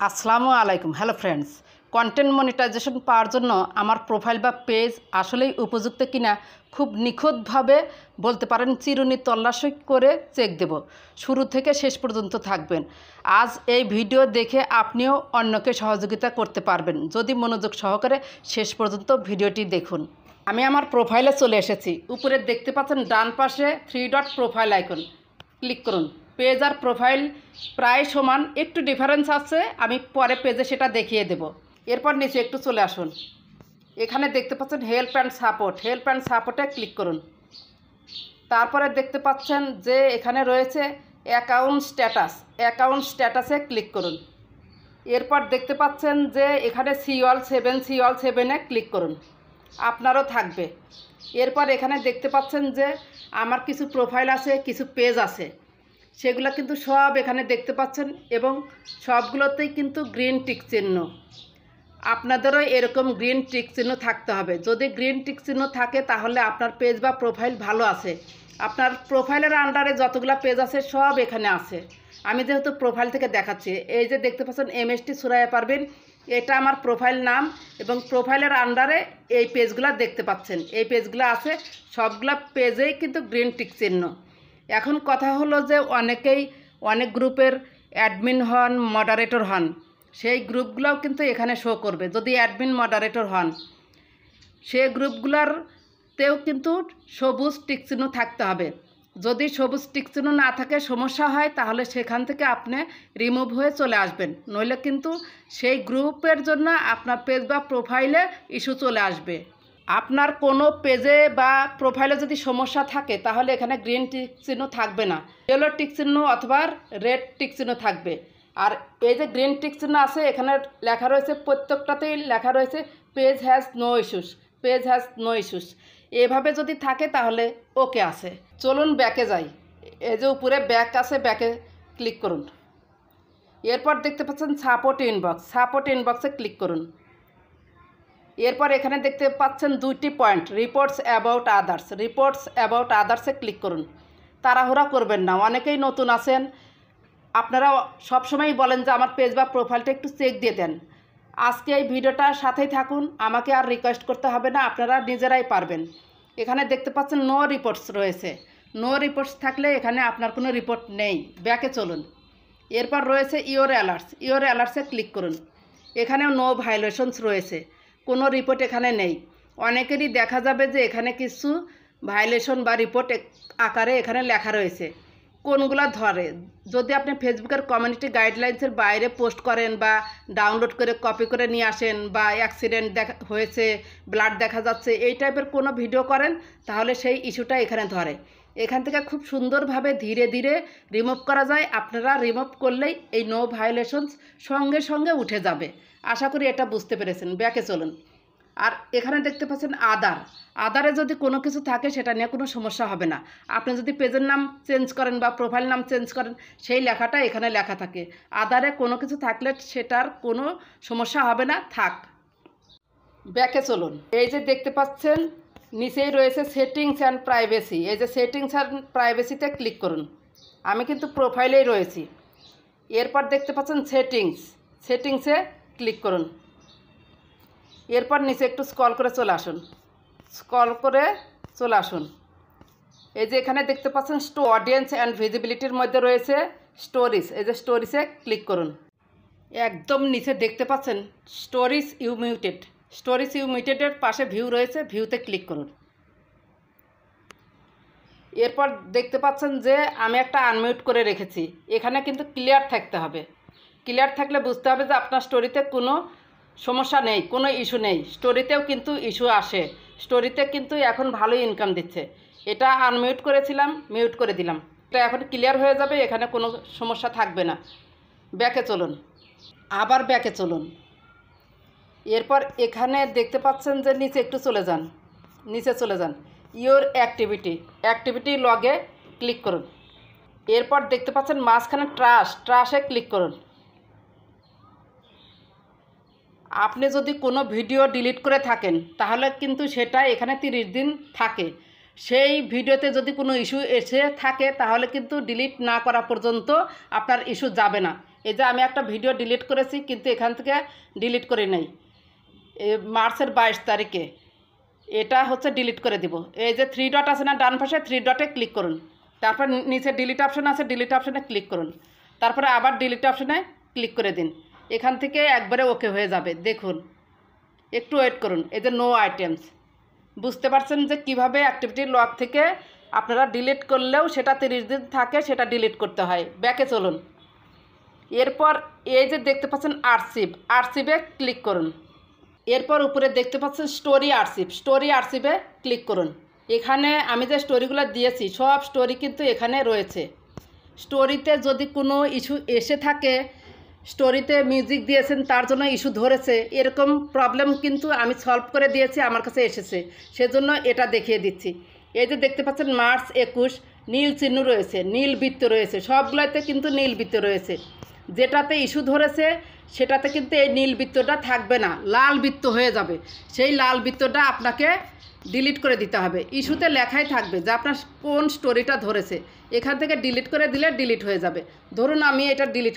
আসসালামু আলাইকুম। Hello friends, content monetization পাওয়ার জন্য আমার প্রোফাইল বা পেজ আসলেই উপযুক্ত কিনা খুব নিখুঁতভাবে বলতে পারেন চিরুনি তল্লাশি করে চেক দেব। শুরু থেকে শেষ পর্যন্ত থাকবেন। আজ এই ভিডিও দেখে আপনিও অন্যকে সহযোগিতা করতে পারবেন যদি মনোযোগ সহকারে শেষ পর্যন্ত ভিডিওটি দেখুন। আমি আমার প্রোফাইলে চলে এসেছি। উপরে দেখতে পাচ্ছেন ডান পাশে 3 ডট প্রোফাইল আইকন, ক্লিক করুন। পেজ আর প্রোফাইল প্রায় সমান, একটু ডিফারেন্স আছে, আমি পরে পেজে সেটা দেখিয়ে দেব। এরপর নিচে একটু চলে আসুন। এখানে দেখতে পাচ্ছেন help and support, help and সাপোর্টে ক্লিক করুন। তারপরে দেখতে পাচ্ছেন যে এখানে রয়েছে অ্যাকাউন্ট স্ট্যাটাস, অ্যাকাউন্ট স্ট্যাটাসে ক্লিক করুন। এরপর দেখতে পাচ্ছেন যে এখানে C7 ক্লিক করুন, আপনারও থাকবে। এরপর এখানে দেখতে পাচ্ছেন যে আমার কিছু প্রোফাইল আছে, কিছু পেজ আছে, সেগুলো কিন্তু সব এখানে দেখতে পাচ্ছেন এবং সবগুলোতেই কিন্তু গ্রিন টিক চিহ্ন। আপনাদেরও এরকম গ্রিন টিক চিহ্ন থাকতে হবে। যদি গ্রিন টিক চিহ্ন থাকে তাহলে আপনার পেজ বা প্রোফাইল ভালো আছে। আপনার প্রোফাইলের আন্ডারে যতগুলো পেজ আছে সব এখানে আছে। আমি যেহেতু প্রোফাইল থেকে দেখাচ্ছি, এই যে দেখতে পাচ্ছেন MST সুরাইয়া পারভিন, এটা আমার প্রোফাইল নাম এবং প্রোফাইলের আন্ডারে এই পেজগুলো দেখতে পাচ্ছেন, এই পেজগুলো আছে। সবগুলো পেজেই কিন্তু গ্রিন টিক চিহ্ন। এখন কথা হলো যে অনেকেই অনেক গ্রুপের অ্যাডমিন হন, মডারেটর হন, সেই গ্রুপগুলোও কিন্তু এখানে শো করবে। যদি অ্যাডমিন মডারেটর হন, সেই গ্রুপগুলোরতেও কিন্তু সবুজ টিকচিহ্ন থাকতে হবে। যদি সবুজ টিকচিহ্ন না থাকে, সমস্যা হয়, তাহলে সেখান থেকে আপনি রিমুভ হয়ে চলে আসবেন। নইলে কিন্তু সেই গ্রুপের জন্য আপনার পেজ বা প্রোফাইলে ইস্যু চলে আসবে। আপনার কোনো পেজে বা প্রোফাইলে যদি সমস্যা থাকে তাহলে এখানে গ্রিন টিক চিহ্ন থাকবে না, ইয়েলো টিক চিহ্ন অথবা রেড টিক চিহ্ন থাকবে। আর এই যে গ্রিন টিক চিহ্ন আছে, এখানে লেখা রয়েছে, প্রত্যেকটাতেই লেখা রয়েছে page has no issues, page has no issues. এভাবে যদি থাকে তাহলে ওকে আছে। চলুন ব্যাকে যাই। এই যে উপরে ব্যাক আছে, ব্যাকে ক্লিক করুন। এরপর দেখতে পাচ্ছেন সাপোর্ট ইনবক্স, সাপোর্ট ইনবক্সে ক্লিক করুন। এরপর এখানে দেখতে পাচ্ছেন 2টি point, reports about others, reports about আদার্সে ক্লিক করুন। তাড়াহুড়া করবেন না, অনেকেই নতুন আছেন, আপনারা সবসময়ই বলেন যে আমার পেজ বা প্রোফাইলটা একটু চেক দিয়ে দেন। আজকে এই ভিডিওটার সাথেই থাকুন, আমাকে আর রিকোয়েস্ট করতে হবে না, আপনারা নিজেরাই পারবেন। এখানে দেখতে পাচ্ছেন নো রিপোর্টস রয়েছে, নো রিপোর্টস থাকলে এখানে আপনার কোনো রিপোর্ট নেই। ব্যাকে চলুন। এরপর রয়েছে ইওর অ্যালার্টস, ইওর অ্যালার্টসে ক্লিক করুন। এখানেও নো ভায়োলেশনস রয়েছে, কোনো রিপোর্ট এখানে নেই। অনেকেরই দেখা যাবে যে এখানে কিছু ভায়োলেশন বা রিপোর্ট আকারে এখানে লেখা রয়েছে, কোনগুলো ধরে। যদি আপনি ফেসবুকের কমিউনিটি গাইডলাইন্সের বাইরে পোস্ট করেন বা ডাউনলোড করে কপি করে নিয়ে আসেন বা অ্যাক্সিডেন্ট হয়েছে, ব্লাড দেখা যাচ্ছে, এই টাইপের কোনো ভিডিও করেন, তাহলে সেই ইস্যুটা এখানে ধরে। এখান থেকে খুব সুন্দরভাবে ধীরে ধীরে রিমুভ করা যায়। আপনারা রিমুভ করলেই এই নো ভায়োলেশনস সঙ্গে সঙ্গে উঠে যাবে। আশা করি এটা বুঝতে পেরেছেন। ব্যাকে চলুন। আর এখানে দেখতে পাচ্ছেন আদারে যদি কোনো কিছু থাকে সেটা নিয়ে কোনো সমস্যা হবে না। আপনি যদি পেজের নাম চেঞ্জ করেন বা প্রোফাইল নাম চেঞ্জ করেন, সেই লেখাটা এখানে লেখা থাকে। আদারে কোনো কিছু থাকলে সেটার কোনো সমস্যা হবে না, থাক। ব্যাকে চলুন। এই যে দেখতে পাচ্ছেন নিচেই রয়েছে সেটিংস অ্যান্ড প্রাইভেসি, এই যে সেটিংস অ্যান্ড প্রাইভেসিতে ক্লিক করুন। আমি কিন্তু প্রোফাইলেই রয়েছি। এরপর দেখতে পাচ্ছেন সেটিংসে ক্লিক করুন। এরপর নিচে একটু স্ক্রল করে চলে আসুন। এই যে এখানে দেখতে পাচ্ছেন অডিয়েন্স অ্যান্ড ভিজিবিলিটির মধ্যে রয়েছে স্টোরিজ, এই যে স্টোরিজে ক্লিক করুন। একদম নিচে দেখতে পাচ্ছেন stories you muted, stories you মিউটেডের পাশে ভিউ রয়েছে, ভিউতে ক্লিক করুন। এরপর দেখতে পাচ্ছেন যে আমি একটা আনমিউট করে রেখেছি, এখানে কিন্তু ক্লিয়ার থাকতে হবে। ক্লিয়ার থাকলে বুঝতে হবে যে আপনার স্টোরিতে কোনো সমস্যা নেই, কোনো ইস্যু নেই। স্টোরিতেও কিন্তু ইস্যু আসে, স্টোরিতে কিন্তু এখন ভালোই ইনকাম দিচ্ছে। এটা আনমিউট করেছিলাম, মিউট করে দিলাম, এটা এখন ক্লিয়ার হয়ে যাবে, এখানে কোনো সমস্যা থাকবে না। ব্যাকে চলুন, আবার ব্যাকে চলুন। এরপর এখানে দেখতে পাচ্ছেন যে নিচে একটু নিচে চলে যান। ইওর অ্যাক্টিভিটি লগে ক্লিক করুন। এরপর দেখতে পাচ্ছেন মাঝখানে ট্রাশে ক্লিক করুন। আপনি যদি কোনো ভিডিও ডিলিট করে থাকেন তাহলে কিন্তু সেটা এখানে 30 দিন থাকে। সেই ভিডিওতে যদি কোনো ইস্যু এসে থাকে তাহলে কিন্তু ডিলিট না করা পর্যন্ত আপনার ইস্যু যাবে না। এই যে আমি একটা ভিডিও ডিলিট করেছি, কিন্তু এখান থেকে ডিলিট করে নেই, মার্চের 22 তারিখে, এটা হচ্ছে ডিলিট করে দিব। এই যে 3 ডট আছে না ডান পাশে, 3 ডটে ক্লিক করুন, তারপর নিচে ডিলিট অপশন আছে, ডিলিট অপশনে ক্লিক করুন, তারপরে আবার ডিলিট অপশনে ক্লিক করে দিন। এখান থেকে একবারে ওকে হয়ে যাবে। দেখুন, একটু ওয়েট করুন। এই যে নো আইটেমস, বুঝতে পারছেন যে কিভাবে অ্যাক্টিভিটি লগ থেকে আপনারা ডিলিট করলেও সেটা 30 দিন থাকে, সেটা ডিলিট করতে হয়। ব্যাকে চলুন। এরপর এই যে দেখতে পাচ্ছেন আর্চিভে ক্লিক করুন। এরপর উপরে দেখতে পাচ্ছেন স্টোরি আর্চিভে ক্লিক করুন। এখানে আমি যে স্টোরিগুলো দিয়েছি সব স্টোরি কিন্তু এখানে রয়েছে। স্টোরিতে যদি কোনো ইস্যু এসে থাকে, স্টোরিতে মিউজিক দিয়েছেন তার জন্য ইস্যু ধরেছে, এরকম প্রবলেম কিন্তু আমি সলভ করে দিয়েছি, আমার কাছে এসেছে, সেজন্য এটা দেখিয়ে দিচ্ছি। এই যে দেখতে পাচ্ছেন মার্চ 21, নীল চিহ্ন রয়েছে, নীল বৃত্ত রয়েছে, সবগুলোতে কিন্তু নীল বৃত্ত রয়েছে। যেটাতে ইস্যু ধরেছে সেটাতে কিন্তু এই নীল বৃত্তটা থাকবে না, লাল বৃত্ত হয়ে যাবে। সেই লাল বৃত্তটা আপনাকে ডিলিট করে দিতে হবে। ইস্যুতে লেখাই থাকবে যে আপনার কোন স্টোরিটা ধরেছে। এখান থেকে ডিলিট করে দিলে ডিলিট হয়ে যাবে। ধরুন আমি এটা ডিলিট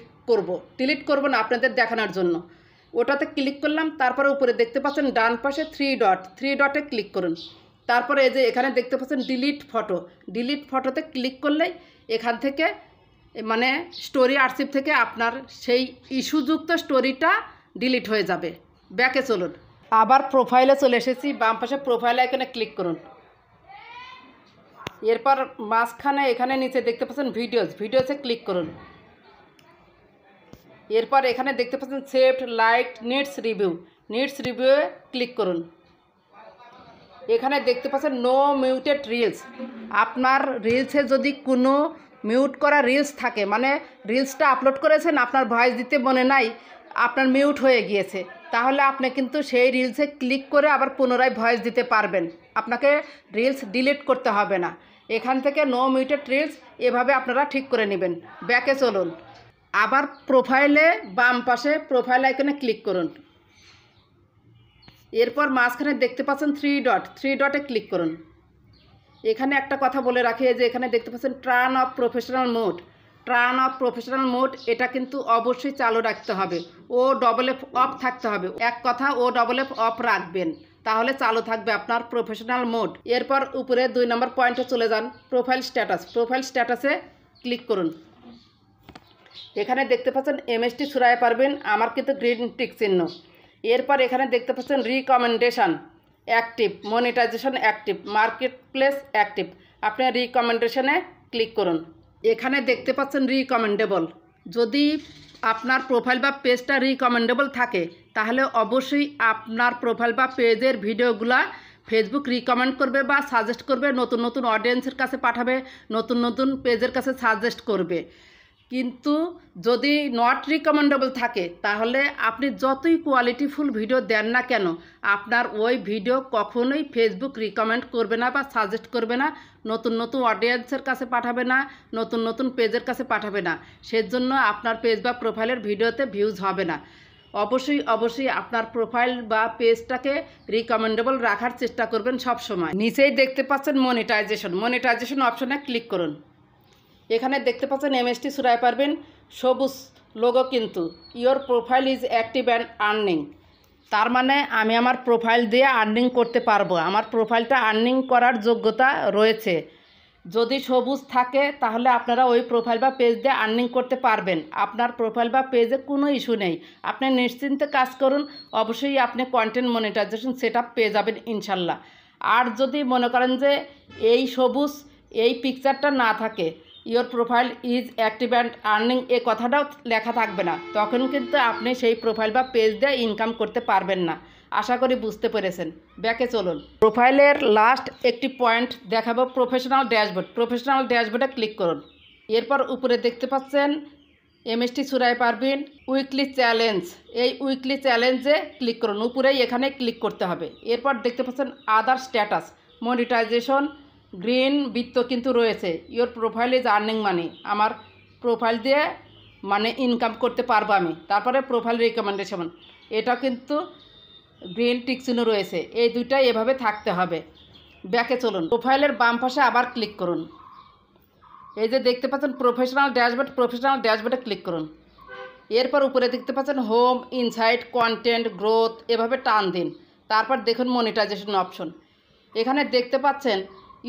করব না, আপনাদের দেখানোর জন্য। ওটাতে ক্লিক করলাম, তারপরে উপরে দেখতে পাচ্ছেন ডান পাশে 3 ডটে ক্লিক করুন। তারপরে এই যে এখানে দেখতে পাচ্ছেন ডিলিট ফটোতে ক্লিক করলেই এখান থেকে মানে স্টোরি আর্চিভ থেকে আপনার সেই ইস্যুযুক্ত স্টোরিটা ডিলিট হয়ে যাবে। ব্যাকে চলুন। আবার প্রোফাইলে চলে এসেছি, বাম পাশে প্রোফাইলে এখানে ক্লিক করুন। এরপর মাঝখানে এখানে নিচে দেখতে পাচ্ছেন ভিডিওসে ক্লিক করুন। এরপর এখানে দেখতে পাচ্ছেন সেভড, লাইক, নিডস রিভিউয়ে ক্লিক করুন। এখানে দেখতে পাচ্ছেন নো মিউটেড রিলস। আপনার রিলসে যদি কোনো মিউট করা রিলস থাকে, মানে রিলসটা আপলোড করেছেন, আপনার ভয়েস দিতে মনে নাই, আপনার মিউট হয়ে গিয়েছে, তাহলে আপনি কিন্তু সেই রিলসে ক্লিক করে আবার পুনরায় ভয়েস দিতে পারবেন। আপনাকে রিলস ডিলিট করতে হবে না। এখান থেকে নো মিউটেড রিলস এভাবে আপনারা ঠিক করে নেবেন। ব্যাকে চলুন। আবার প্রোফাইলে বাম পাশে প্রোফাইল আইকনে ক্লিক করুন। এরপর মাঝখানে দেখতে পাচ্ছেন 3 ডটে ক্লিক করুন। এখানে একটা কথা বলে রাখি, যে এখানে দেখতে পাচ্ছেন টার্ন অফ প্রফেশনাল মোড, এটা কিন্তু অবশ্যই চালু রাখতে হবে। OFF অফ থাকতে হবে। এক কথা, OFF অফ রাখবেন, তাহলে চালু থাকবে আপনার প্রফেশনাল মোড। এরপর উপরে 2 নম্বর পয়েন্টে চলে যান, প্রোফাইল স্ট্যাটাসে ক্লিক করুন। এখানে দেখতে পাচ্ছেন MST সুরাইয়া পারভিন, আমার কিন্তু গ্রিন টিক চিহ্ন। এরপর এখানে দেখতে পাচ্ছেন recommendation active, monetization active, marketplace active. আপনি রিকমেন্ডেশনে ক্লিক করুন। এখানে দেখতে পাচ্ছেন রিকমেন্ডেবল। যদি আপনার প্রোফাইল বা পেজটা রিকমেন্ডেবল থাকে, তাহলে অবশ্যই আপনার প্রোফাইল বা পেজের ভিডিওগুলা ফেসবুক রিকমেন্ড করবে বা সাজেস্ট করবে, নতুন অডিয়েন্সের কাছে পাঠাবে, নতুন পেজের কাছে সাজেস্ট করবে। কিন্তু যদি নট রিকমেন্ডেবল থাকে, তাহলে আপনি যতই কোয়ালিটিফুল ভিডিও দেন না কেন, আপনার ওই ভিডিও কখনোই ফেসবুক রিকমেন্ড করবে না বা সাজেস্ট করবে না, নতুন অডিয়েন্সের কাছে পাঠাবে না, নতুন পেজের কাছে পাঠাবে না। সেজন্য আপনার পেজ বা প্রোফাইলের ভিডিওতে ভিউজ হবে না। অবশ্যই আপনার প্রোফাইল বা পেজটাকে রিকমেন্ডেবল রাখার চেষ্টা করবেন সব সময়। নিচেই দেখতে পাচ্ছেন মনিটাইজেশন অপশনে ক্লিক করুন। এখানে দেখতে পাচ্ছেন MST সুরাইয়া পারভিন, সবুজ লোগো, কিন্তু your profile is active and earning. তার মানে আমি আমার প্রোফাইল দিয়ে আর্নিং করতে পারবো, আমার প্রোফাইলটা আর্নিং করার যোগ্যতা রয়েছে। যদি সবুজ থাকে তাহলে আপনারা ওই প্রোফাইল বা পেজ দিয়ে আর্নিং করতে পারবেন। আপনার প্রোফাইল বা পেজে কোনো ইস্যু নেই, আপনি নিশ্চিন্তে কাজ করুন, অবশ্যই আপনি কন্টেন্ট মনিটাইজেশন সেটআপ পেয়ে যাবেন ইনশাল্লাহ। আর যদি মনে করেন যে এই সবুজ এই পিকচারটা না থাকে, your profile is active and earning এ কথাটাও লেখা থাকবে না, তখন কিন্তু আপনি সেই প্রোফাইল বা পেজ দিয়ে ইনকাম করতে পারবেন না। আশা করি বুঝতে পেরেছেন। ব্যাকে চলুন। প্রোফাইলের লাস্ট একটি পয়েন্ট দেখাবো, প্রফেশনাল ড্যাশবোর্ডে ক্লিক করুন। এরপর উপরে দেখতে পাচ্ছেন MST Suraiya Parvin weekly challenge, এই উইকলি চ্যালেঞ্জে ক্লিক করুন। উপরেই এখানে ক্লিক করতে হবে। এরপর দেখতে পাচ্ছেন আদার স্ট্যাটাস, মনিটাইজেশন গ্রিন বৃত্ত কিন্তু রয়েছে। ইয়োর প্রোফাইল ইজ আর্নিং মানি, আমার প্রোফাইল দিয়ে মানে ইনকাম করতে পারবো আমি। তারপরে প্রোফাইল রিকমেন্ডেশন, এটা কিন্তু গ্রিন টিক চিহ্ন রয়েছে। এই দুইটাই এভাবে থাকতে হবে। ব্যাকে চলুন। প্রোফাইলের বাম পাশে আবার ক্লিক করুন। এই যে দেখতে পাচ্ছেন প্রফেশনাল ড্যাশবোর্ডে ক্লিক করুন। এরপর উপরে দেখতে পাচ্ছেন হোম, ইনসাইট, কন্টেন্ট, গ্রোথ, এভাবে টান দিন। তারপর দেখুন মনিটাইজেশন অপশন। এখানে দেখতে পাচ্ছেন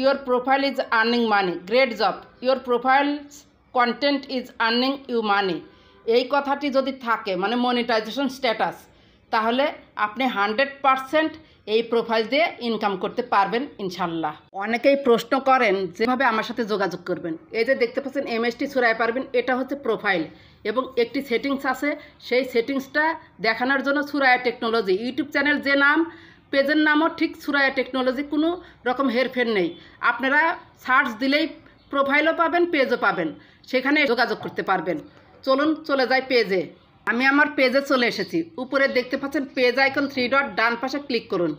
your profile is earning money, great job, your profile's content is earning you money. এই কথাটি যদি থাকে মানে মনিটাইজেশন স্ট্যাটাস, তাহলে আপনি 100% এই প্রোফাইল দিয়ে ইনকাম করতে পারবেন ইনশাল্লাহ। অনেকেই প্রশ্ন করেন যেভাবে আমার সাথে যোগাযোগ করবেন। এই যে দেখতে পাচ্ছেন এমএসটি ছড়ায় পারবেন, এটা হচ্ছে প্রোফাইল এবং একটি সেটিংস আছে, সেই সেটিংসটা দেখানোর জন্য সুরায়া টেকনোলজি ইউটিউব চ্যানেল যে নাম, পেজের নামও ঠিক সুরায়া টেকনোলজি, কোনো রকম হেরফের নেই। আপনারা সার্চ দিলেই প্রোফাইলও পাবেন, পেজও পাবেন, সেখানে যোগাযোগ করতে পারবেন। চলুন চলে যাই পেজে। আমি আমার পেজে চলে এসেছি। উপরে দেখতে পাচ্ছেন পেজ আইকন 3 ডট, ডান পাশে ক্লিক করুন।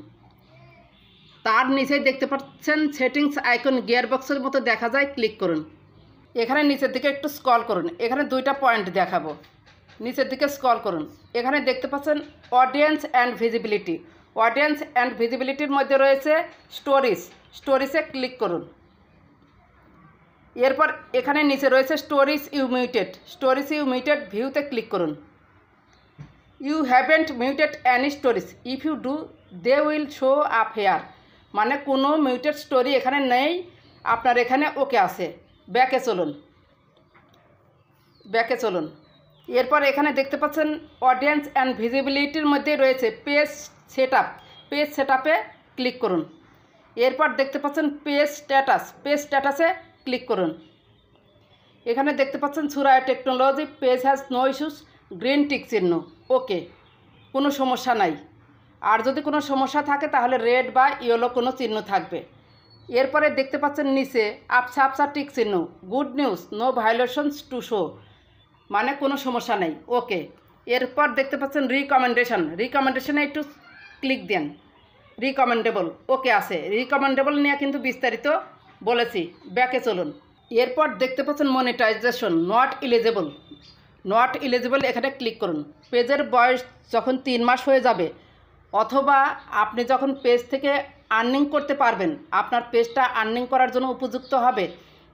তার নিচেই দেখতে পাচ্ছেন সেটিংস আইকন গিয়ার বক্সের মতো দেখা যায়, ক্লিক করুন। এখানে নিচের দিকে একটু স্ক্রল করুন, এখানে 2টা পয়েন্ট দেখাবো, নিচের দিকে স্ক্রল করুন। এখানে দেখতে পাচ্ছেন audience and visibility. Audience and ভিজিবিলিটির মধ্যে রয়েছে স্টোরিজ, স্টোরিজে ক্লিক করুন। এরপর এখানে নিচে রয়েছে stories you muted, stories you muted ভিউতে ক্লিক করুন। You haven't muted any stories, if you do they will show up here, মানে কোনো মিউটেড স্টোরি এখানে নেই, আপনার এখানে ওকে আছে। ব্যাকে চলুন, ব্যাকে চলুন। এরপর এখানে দেখতে পাচ্ছেন অডিয়েন্স অ্যান্ড ভিজিবিলিটির মধ্যে রয়েছে পেজ সেটআপ, পেজ সেটআপে ক্লিক করুন। এরপর দেখতে পাচ্ছেন পেজ স্ট্যাটাস, পেজ স্ট্যাটাসে ক্লিক করুন। এখানে দেখতে পাচ্ছেন Suraya technology page has no issues, green tick চিহ্ন, ওকে, কোনো সমস্যা নাই। আর যদি কোনো সমস্যা থাকে তাহলে রেড বা ইয়েলো কোনো চিহ্ন থাকবে। এরপরে দেখতে পাচ্ছেন নিচে আবছা আবছা টিক চিহ্ন, good news, no violations to show, মানে কোনো সমস্যা নেই, ওকে। এরপর দেখতে পাচ্ছেন রিকমেন্ডেশন, রিকমেন্ডেশনে একটু ক্লিক দেন, রিকমেন্ডেবল, ওকে আছে। রিকমেন্ডেবল নিয়ে কিন্তু বিস্তারিত বলেছি, ব্যাকে চলুন। এরপর দেখতে পাচ্ছেন monetization not eligible, not eligible, এখানে ক্লিক করুন। পেজের বয়স যখন 3 মাস হয়ে যাবে অথবা আপনি যখন পেজ থেকে আর্নিং করতে পারবেন, আপনার পেজটা আর্নিং করার জন্য উপযুক্ত হবে,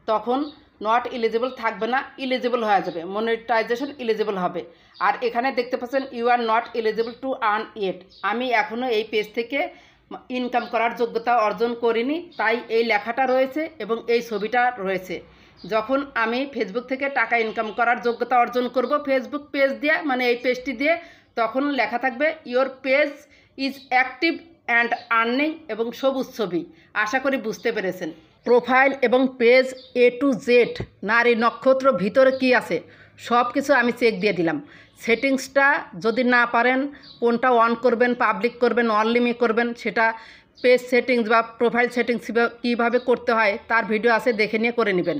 তখন নট এলিজেবল থাকবে না, এলিজেবল হয়ে যাবে, মনিটাইজেশন এলিজেবল হবে। আর এখানে দেখতে পাচ্ছেন you are not eligible to earn yet, আমি এখনও এই পেজ থেকে ইনকাম করার যোগ্যতা অর্জন করিনি, তাই এই লেখাটা রয়েছে এবং এই ছবিটা রয়েছে। যখন আমি ফেসবুক থেকে টাকা ইনকাম করার যোগ্যতা অর্জন করব ফেসবুক পেজ দিয়ে, মানে এই পেজটি দিয়ে, তখন লেখা থাকবে your page is active and earning এবং সবুজ ছবি। আশা করি বুঝতে পেরেছেন। প্রোফাইল এবং পেজ A to Z, নারী নক্ষত্র ভিতরে কি আছে সব কিছু আমি চেক দিয়ে দিলাম। সেটিংসটা যদি না পারেন কোনটা অন করবেন, পাবলিক করবেন, অনলিমিট করবেন, সেটা পেজ সেটিংস বা প্রোফাইল সেটিংস কীভাবে করতে হয় তার ভিডিও আছে, দেখে নিয়ে করে নেবেন।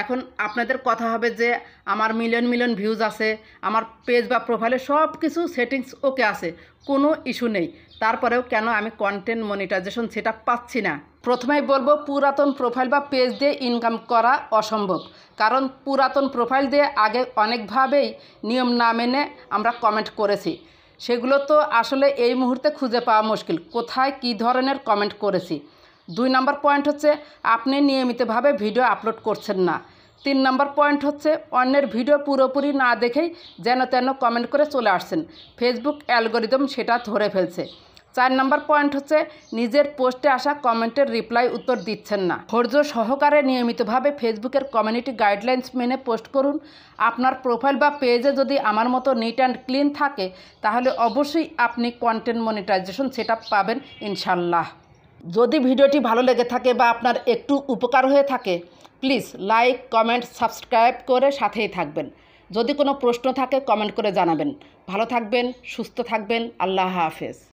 এখন আপনাদের কথা হবে যে আমার মিলিয়ন মিলিয়ন ভিউজ আছে, আমার পেজ বা প্রোফাইলে সব কিছু সেটিংস ওকে আছে, কোনো ইস্যু নেই, তারপরেও কেন আমি কন্টেন্ট মনিটাইজেশন সেটা পাচ্ছি না। প্রথমেই বলবো পুরাতন প্রোফাইল বা পেজ দিয়ে ইনকাম করা অসম্ভব, কারণ পুরাতন প্রোফাইল দিয়ে আগে অনেকভাবেই নিয়ম না মেনে আমরা কমেন্ট করেছি, সেগুলো তো আসলে এই মুহূর্তে খুঁজে পাওয়া মুশকিল, কোথায় কী ধরনের কমেন্ট করেছি। 2 নম্বর পয়েন্ট হচ্ছে আপনি নিয়মিতভাবে ভিডিও আপলোড করছেন না। 3 নম্বর পয়েন্ট হচ্ছে অন্যের ভিডিও পুরোপুরি না দেখেই যেন তেন কমেন্ট করে চলে আসছেন, ফেসবুক অ্যালগোরিদম সেটা ধরে ফেলছে। 4 নম্বর পয়েন্ট হচ্ছে নিজের পোস্টে আসা কমেন্টের রিপ্লাই উত্তর দিচ্ছেন না। ধৈর্য সহকারে নিয়মিতভাবে ফেসবুকের কমিউনিটি গাইডলাইন্স মেনে পোস্ট করুন। আপনার প্রোফাইল বা পেজে যদি আমার মতো নিট অ্যান্ড ক্লিন থাকে তাহলে অবশ্যই আপনি কন্টেন্ট মনিটাইজেশন সেটআপ পাবেন ইনশাল্লাহ। যদি ভিডিওটি ভালো লেগে থাকে বা আপনার একটু উপকার হয়ে থাকে প্লিজ লাইক, কমেন্ট, সাবস্ক্রাইব করে সাথেই থাকবেন। যদি কোনো প্রশ্ন থাকে কমেন্ট করে জানাবেন। ভালো থাকবেন, সুস্থ থাকবেন, আল্লাহ হাফেজ।